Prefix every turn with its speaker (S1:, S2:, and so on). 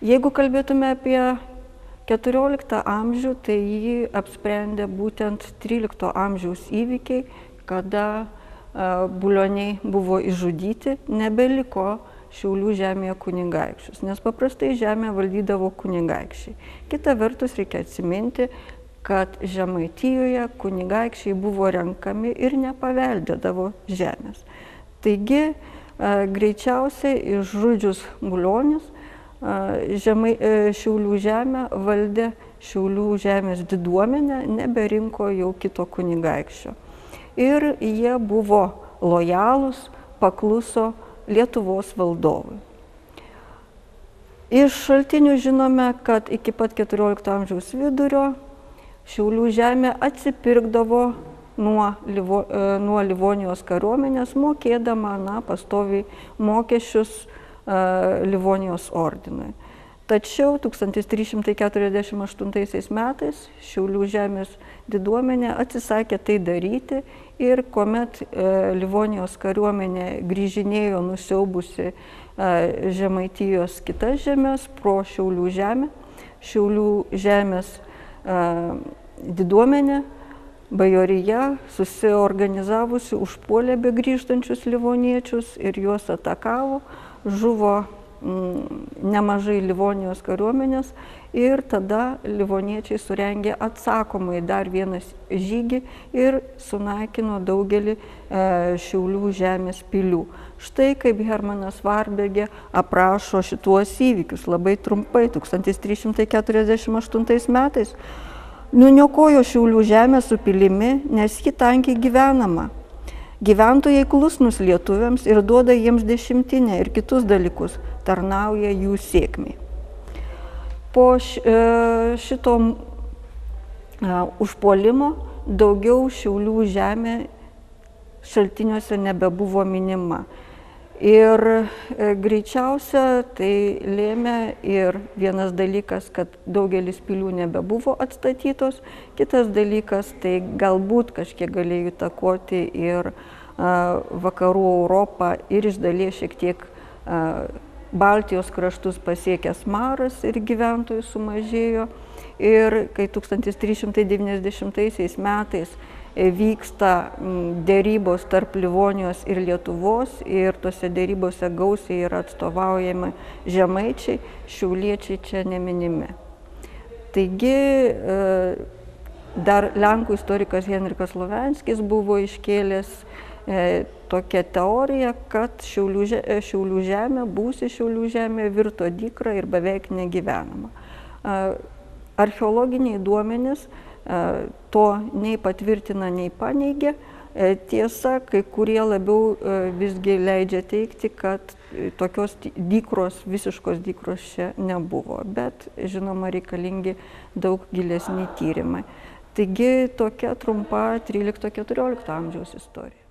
S1: Jeigu kalbėtume apie 14 amžių, tai jį apsprendė būtent 13 amžiaus įvykiai, kada bulioniai buvo išžudyti, nebeliko Šiaulių žemėje kunigaikščius, nes paprastai žemę valdydavo kunigaikščiai. Kita vertus reikia atsiminti, kad Žemaitijoje kunigaikščiai buvo renkami ir nepaveldėdavo žemės. Taigi, greičiausiai išžudžius bulionius, Šiaulių žemę valdė Šiaulių žemės diduomenė, neberinko jau kito kunigaikščio. Ir jie buvo lojalūs, pakluso Lietuvos valdovui. Iš šaltinių žinome, kad iki pat 14 amžiaus vidurio Šiaulių žemė atsipirkdavo nuo Livonijos kariuomenės, mokėdama pastoviai mokesčius Livonijos ordinui. Tačiau 1348 metais Šiaulių žemės diduomenė atsisakė tai daryti ir kuomet Livonijos kariuomenė grįžinėjo nusiaubusi Žemaitijos kitas žemės pro Šiaulių žemę, Šiaulių žemės diduomenė, bajorija susiorganizavusi užpuolė begrįžtančius livoniečius ir juos atakavo, žuvo nemažai Livonijos kariuomenės ir tada livoniečiai surengė atsakomai dar vieną žygį ir sunaikino daugelį Šiaulių žemės pilių. Štai kaip Hermanas Varbergė aprašo šituos įvykius labai trumpai. 1348 metais nuniokojo Šiaulių žemę su pilimi, nes ji tankiai gyvenama. Gyventojai klusnus lietuviams ir duoda jiems dešimtinę ir kitus dalykus, tarnauja jų sėkmei. Po šito užpuolimo daugiau Šiaulių žemė šaltiniuose nebebuvo minima. Ir greičiausia tai lėmė ir vienas dalykas, kad daugelis pilių nebebuvo atstatytos, kitas dalykas tai galbūt kažkiek galėjo įtakoti ir vakarų Europą ir iš dalies šiek tiek Baltijos kraštus pasiekęs maras ir gyventojų sumažėjo. Ir kai 1390 metais vyksta dėrybos tarp Livonijos ir Lietuvos ir tose dėrybose gausiai yra atstovaujami žemaičiai, šiauliečiai čia neminimi. Taigi dar lenkų istorikas Henrikas Lovenskis buvo iškėlęs tokią teoriją, kad Šiaulių žemė, buvusi Šiaulių žemė virto dykra ir beveik negyvenama. Archeologiniai duomenys to nei patvirtina, nei paneigia. Tiesa, kai kurie labiau visgi leidžia teigti, kad tokios dykros, visiškos dykros čia nebuvo, bet žinoma reikalingi daug gilesni tyrimai. Taigi tokia trumpa 13–14 amžiaus istorija.